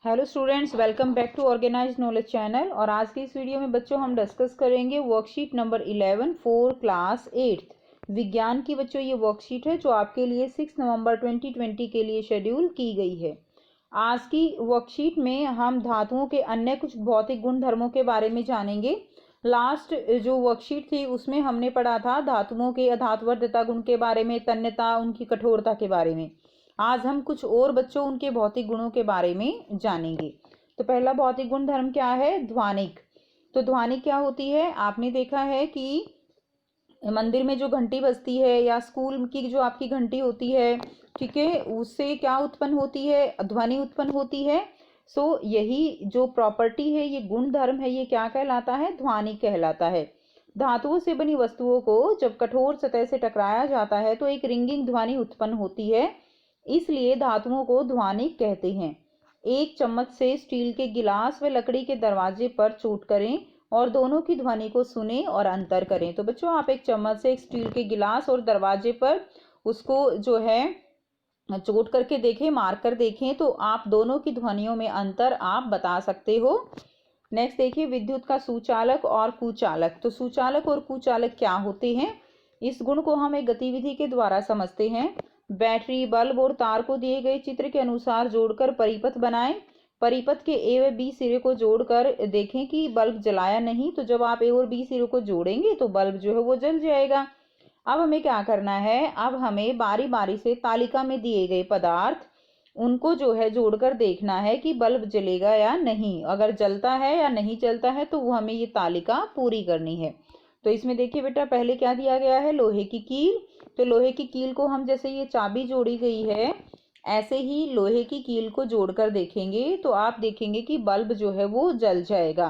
Hello students, welcome back to organised knowledge channel. और आज की इस वीडियो में बच्चों हम डिस्कस करेंगे वर्कशीट नंबर 11 फॉर क्लास 8 विज्ञान की। बच्चों ये वर्कशीट है जो आपके लिए 6 नवंबर 2020 के लिए शेड्यूल की गई है। आज की वर्कशीट में हम धातुओं के अन्य कुछ भौतिक गुण धर्मों के बारे में जानेंगे। लास्ट जो वर्कशीट थी उसमें हमने पढ़ा था धातुओं के अधात्वर्धता गुण के बारे में, तन्यता, उनकी कठोरता के बारे में। आज हम कुछ और बच्चों उनके भौतिक गुणों के बारे में जानेंगे। तो पहला भौतिक गुण धर्म क्या है? ध्वनिक। तो ध्वनिक क्या होती है? आपने देखा है कि मंदिर में जो घंटी बजती है या स्कूल की जो आपकी घंटी होती है, ठीक है, उससे क्या उत्पन्न होती है? ध्वनि उत्पन्न होती है। सो यही जो प्रॉपर्टी है, ये गुण धर्म है, ये क्या कहलाता है? ध्वनिक कहलाता है। धातुओं से बनी वस्तुओं को जब कठोर सतह से टकराया जाता है तो एक रिंगिंग ध्वनि उत्पन्न होती है, इसलिए धातुओं को ध्वनिक कहते हैं। एक चम्मच से स्टील के गिलास व लकड़ी के दरवाजे पर चोट करें और दोनों की ध्वनि को सुने और अंतर करें। तो बच्चों आप एक चम्मच से एक स्टील के गिलास और दरवाजे पर उसको जो है चोट करके देखें, मार कर देखें, तो आप दोनों की ध्वनियों में अंतर आप बता सकते हो। नेक्स्ट देखिए, विद्युत का सुचालक और कुचालक। तो सुचालक और कुचालक क्या होते हैं? इस गुण को हम एक गतिविधि के द्वारा समझते हैं। बैटरी, बल्ब और तार को दिए गए चित्र के अनुसार जोड़कर परिपथ बनाएं। परिपथ के ए व बी सिरे को जोड़कर देखें कि बल्ब जलाया नहीं। तो जब आप ए और बी सिरे को जोड़ेंगे तो बल्ब जो है वो जल जाएगा। अब हमें क्या करना है? अब हमें बारी बारी से तालिका में दिए गए पदार्थ उनको जो है जोड़कर देखना है कि बल्ब जलेगा या नहीं। अगर जलता है या नहीं जलता है तो वो हमें ये तालिका पूरी करनी है। तो इसमें देखिए बेटा, पहले क्या दिया गया है? लोहे की कील। तो लोहे की कील को हम, जैसे ये चाबी जोड़ी गई है, ऐसे ही लोहे की कील को जोड़कर देखेंगे तो आप देखेंगे कि बल्ब जो है वो जल जाएगा।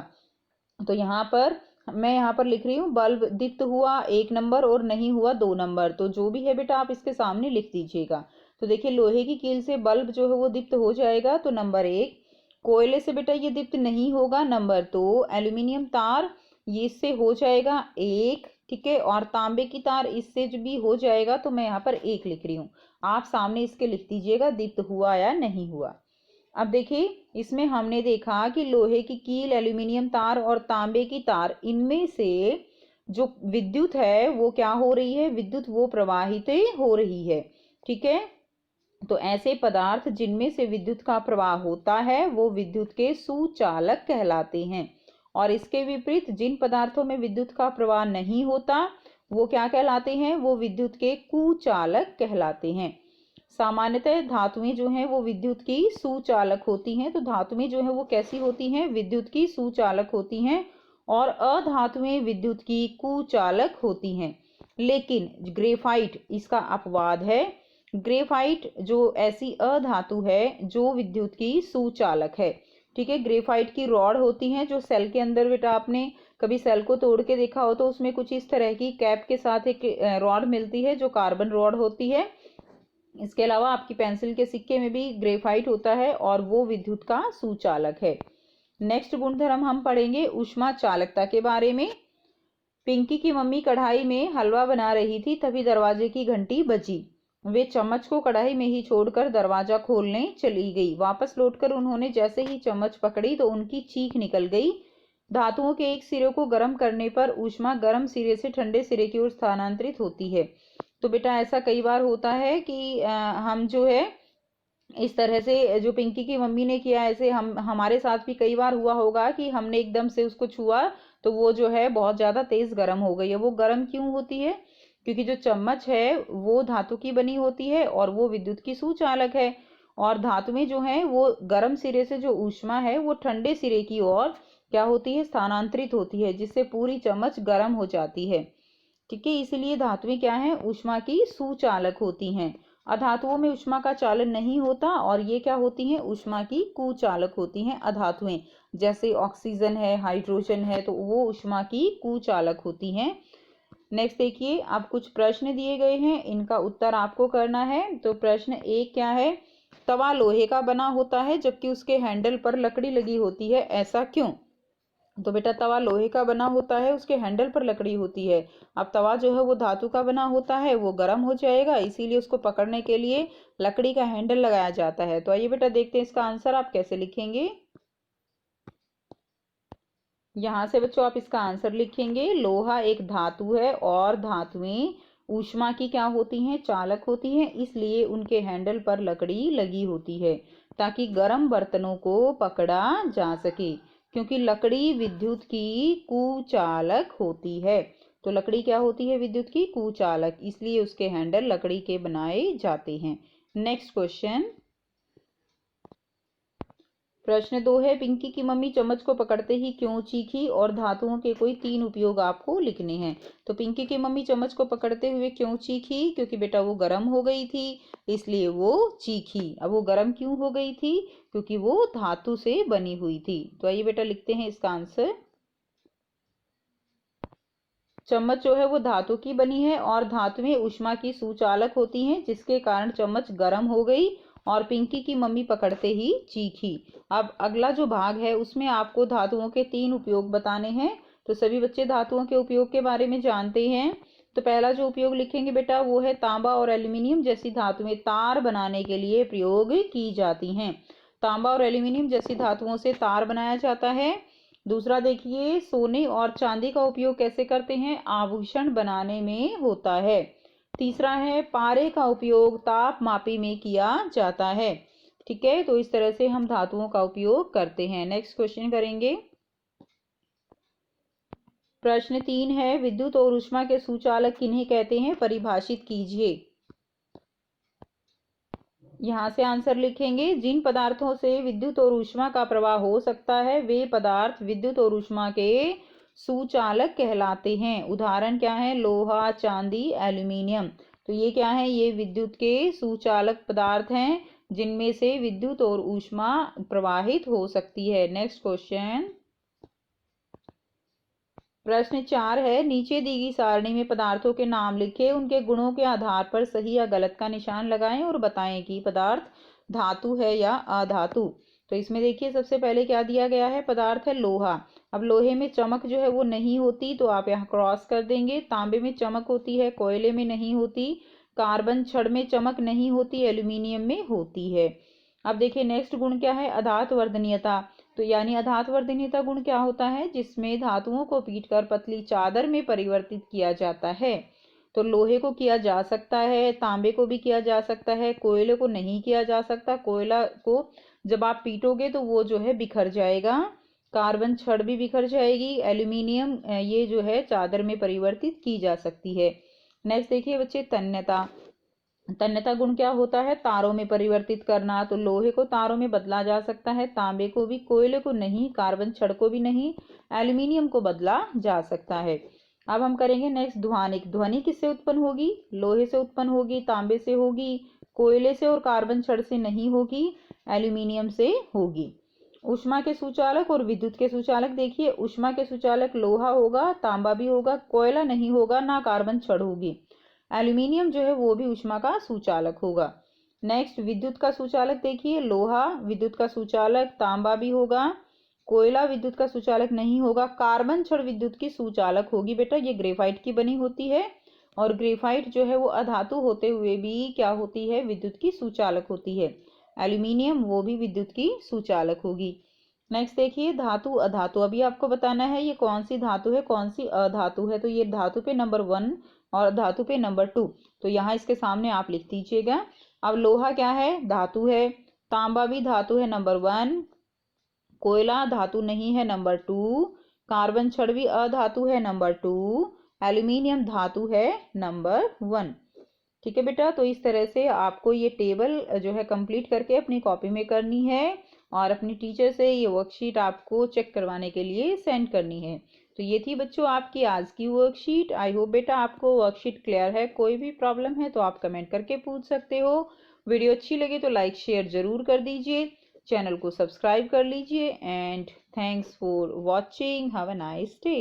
तो यहाँ पर मैं यहाँ पर लिख रही हूँ बल्ब दीप्त हुआ 1 नंबर और नहीं हुआ 2 नंबर। तो जो भी है बेटा आप इसके सामने लिख दीजिएगा। तो देखिए, लोहे की कील से बल्ब जो है वो दीप्त हो जाएगा, तो नंबर 1। कोयले से बेटा ये दीप्त नहीं होगा, नंबर 2। एल्यूमिनियम तार ये इससे हो जाएगा 1, ठीक है। और तांबे की तार इससे जो भी हो जाएगा, तो मैं यहाँ पर 1 लिख रही हूँ। आप सामने इसके लिख दीजिएगा दीप्त हुआ या नहीं हुआ। अब देखिए, इसमें हमने देखा कि लोहे की कील, एल्यूमिनियम तार और तांबे की तार, इनमें से जो विद्युत है वो क्या हो रही है? विद्युत वो प्रवाहित हो रही है, ठीक है। तो ऐसे पदार्थ जिनमें से विद्युत का प्रवाह होता है वो विद्युत के सुचालक कहलाते हैं। और इसके विपरीत जिन पदार्थों में विद्युत का प्रवाह नहीं होता वो क्या कहलाते हैं? वो विद्युत के कुचालक कहलाते हैं। सामान्यतः धातुएं जो हैं वो विद्युत की सुचालक होती हैं। तो धातुएं जो है वो कैसी होती हैं? विद्युत की सुचालक होती हैं। और अधातुएं विद्युत की कुचालक होती हैं। लेकिन ग्रेफाइट इसका अपवाद है। ग्रेफाइट जो ऐसी अधातु है जो विद्युत की सुचालक है, ठीक है। ग्रेफाइट की रॉड होती हैं जो सेल के अंदर, बेटा आपने कभी सेल को तोड़ के देखा हो तो उसमें कुछ इस तरह की कैप के साथ एक रॉड मिलती है जो कार्बन रॉड होती है। इसके अलावा आपकी पेंसिल के सिक्के में भी ग्रेफाइट होता है और वो विद्युत का सुचालक है। नेक्स्ट गुणधर्म हम पढ़ेंगे ऊष्मा चालकता के बारे में। पिंकी की मम्मी कढ़ाई में हलवा बना रही थी, तभी दरवाजे की घंटी बजी। वे चम्मच को कढ़ाई में ही छोड़कर दरवाजा खोलने चली गई। वापस लौटकर उन्होंने जैसे ही चम्मच पकड़ी तो उनकी चीख निकल गई। धातुओं के एक सिरे को गर्म करने पर ऊष्मा गर्म सिरे से ठंडे सिरे की ओर स्थानांतरित होती है। तो बेटा ऐसा कई बार होता है कि हम जो है इस तरह से, जो पिंकी की मम्मी ने किया, ऐसे हमारे साथ भी कई बार हुआ होगा कि हमने एकदम से उसको छुआ तो वो जो है बहुत ज़्यादा तेज गर्म हो गई है। वो गर्म क्यों होती है? क्योंकि जो चम्मच है वो धातु की बनी होती है और वो विद्युत की सुचालक है। और धातुएं जो हैं वो गर्म सिरे से जो ऊष्मा है वो ठंडे सिरे की ओर क्या होती है? स्थानांतरित होती है, जिससे पूरी चम्मच गर्म हो जाती है, ठीक है। इसलिए धातुएं क्या हैं? ऊष्मा की सुचालक होती हैं। अधातुओं में ऊष्मा का चालन नहीं होता और ये क्या होती हैं? ऊष्मा की कुचालक होती हैं अधातुएं। जैसे ऑक्सीजन है, हाइड्रोजन है, तो वो ऊष्मा की कुचालक होती हैं। नेक्स्ट देखिए, अब कुछ प्रश्न दिए गए हैं, इनका उत्तर आपको करना है। तो प्रश्न 1 क्या है? तवा लोहे का बना होता है जबकि उसके हैंडल पर लकड़ी लगी होती है, ऐसा क्यों? तो बेटा तवा लोहे का बना होता है, उसके हैंडल पर लकड़ी होती है। अब तवा जो है वो धातु का बना होता है, वो गर्म हो जाएगा, इसीलिए उसको पकड़ने के लिए लकड़ी का हैंडल लगाया जाता है। तो आइए बेटा देखते हैं इसका आंसर आप कैसे लिखेंगे। यहाँ से बच्चों आप इसका आंसर लिखेंगे, लोहा एक धातु है और धातुएं ऊष्मा की क्या होती हैं, चालक होती हैं, इसलिए उनके हैंडल पर लकड़ी लगी होती है ताकि गर्म बर्तनों को पकड़ा जा सके, क्योंकि लकड़ी विद्युत की कुचालक होती है। तो लकड़ी क्या होती है, विद्युत की कुचालक, इसलिए उसके हैंडल लकड़ी के बनाए जाते हैं। नेक्स्ट क्वेश्चन, प्रश्न 2 है, पिंकी की मम्मी चम्मच को पकड़ते ही क्यों चीखी और धातुओं के कोई 3 उपयोग आपको लिखने हैं। तो पिंकी की मम्मी चम्मच को पकड़ते हुए क्यों चीखी, क्योंकि बेटा वो गर्म हो गई थी, इसलिए वो चीखी। अब वो गर्म क्यों हो गई थी, क्योंकि वो धातु से बनी हुई थी। तो आइए बेटा लिखते हैं इसका आंसर। चम्मच जो है वो धातु की बनी है और धातुएं ऊष्मा की सुचालक होती हैं, जिसके कारण चम्मच गर्म हो गई और पिंकी की मम्मी पकड़ते ही चीखी। अब अगला जो भाग है उसमें आपको धातुओं के 3 उपयोग बताने हैं। तो सभी बच्चे धातुओं के उपयोग के बारे में जानते हैं। तो पहला जो उपयोग लिखेंगे बेटा वो है, तांबा और एल्यूमिनियम जैसी धातुएं तार बनाने के लिए प्रयोग की जाती हैं। तांबा और एल्यूमिनियम जैसी धातुओं से तार बनाया जाता है। दूसरा देखिए, सोने और चांदी का उपयोग कैसे करते हैं, आभूषण बनाने में होता है। तीसरा है, पारे का उपयोग ताप मापी में किया जाता है। ठीक है, तो इस तरह से हम धातुओं का उपयोग करते हैं। नेक्स्ट क्वेश्चन करेंगे। प्रश्न 3 है, विद्युत और ऊष्मा के सुचालक किन्हें कहते हैं, परिभाषित कीजिए। यहाँ से आंसर लिखेंगे, जिन पदार्थों से विद्युत और ऊष्मा का प्रवाह हो सकता है वे पदार्थ विद्युत और ऊष्मा के सुचालक कहलाते हैं। उदाहरण क्या है, लोहा, चांदी, एल्यूमिनियम। तो ये क्या है, ये विद्युत के सुचालक पदार्थ हैं जिनमें से विद्युत और ऊष्मा प्रवाहित हो सकती है। नेक्स्ट क्वेश्चन, प्रश्न 4 है, नीचे दी गई सारणी में पदार्थों के नाम लिखे, उनके गुणों के आधार पर सही या गलत का निशान लगाएं और बताएं कि पदार्थ धातु है या अधातु। तो इसमें देखिए सबसे पहले क्या दिया गया है, पदार्थ है लोहा। अब लोहे में चमक जो है वो नहीं होती, तो आप यहाँ क्रॉस कर देंगे। तांबे में चमक होती है, कोयले में नहीं होती। कार्बन छड़ में चमक नहीं होती, एल्यूमिनियम में होती है। अब देखिए नेक्स्ट गुण क्या है, अधात वर्धनीयता। तो यानी अधात वर्धनीयता गुण क्या होता है, जिसमें धातुओं को पीटकर पतली चादर में परिवर्तित किया जाता है। तो लोहे को किया जा सकता है, तांबे को भी किया जा सकता है, कोयले को नहीं किया जा सकता। कोयला को जब आप पीटोगे तो वो जो है बिखर जाएगा। कार्बन छड़ भी बिखर जाएगी। एल्यूमिनियम ये जो है चादर में परिवर्तित की जा सकती है। नेक्स्ट देखिए बच्चे, तन्यता। तन्यता गुण क्या होता है, तारों में परिवर्तित करना। तो लोहे को तारों में बदला जा सकता है, तांबे को भी, कोयले को नहीं, कार्बन छड़ को भी नहीं, एल्यूमिनियम को बदला जा सकता है। अब हम करेंगे नेक्स्ट, ध्वनिक। ध्वनि किससे उत्पन्न होगी, लोहे से उत्पन्न होगी, तांबे से होगी, कोयले से और कार्बन छड़ से नहीं होगी, एल्यूमिनियम से होगी। ऊष्मा के सुचालक और विद्युत के सुचालक देखिए, ऊष्मा के सुचालक लोहा होगा, तांबा भी होगा, कोयला नहीं होगा, ना कार्बन छड़ होगी। एल्यूमिनियम जो है वो भी ऊष्मा का सुचालक होगा। नेक्स्ट, विद्युत का सुचालक देखिए, लोहा विद्युत का सुचालक, तांबा भी होगा, कोयला विद्युत का सुचालक नहीं होगा, कार्बन छड़ विद्युत की सुचालक होगी। बेटा ये ग्रेफाइट की बनी होती है और ग्रेफाइट जो है वो अधातु होते हुए भी क्या होती है, विद्युत की सुचालक होती है। एल्यूमिनियम वो भी विद्युत की सुचालक होगी। नेक्स्ट देखिए, धातु अधातु। अभी आपको बताना है ये कौन सी धातु है, कौन सी अधातु है। तो ये धातु पे नंबर 1 और धातु पे नंबर 2। तो यहाँ इसके सामने आप लिख दीजिएगा। अब लोहा क्या है, धातु है। तांबा भी धातु है, नंबर 1। कोयला धातु नहीं है, नंबर 2। कार्बन छड़ भी अधातु है, नंबर 2। एल्यूमिनियम धातु है, नंबर 1। ठीक है बेटा, तो इस तरह से आपको ये टेबल जो है कंप्लीट करके अपनी कॉपी में करनी है और अपनी टीचर से ये वर्कशीट आपको चेक करवाने के लिए सेंड करनी है। तो ये थी बच्चों आपकी आज की वर्कशीट। आई होप बेटा आपको वर्कशीट क्लियर है। कोई भी प्रॉब्लम है तो आप कमेंट करके पूछ सकते हो। वीडियो अच्छी लगे तो लाइक शेयर जरूर कर दीजिए, चैनल को सब्सक्राइब कर लीजिए and thanks for watching. Have a nice day.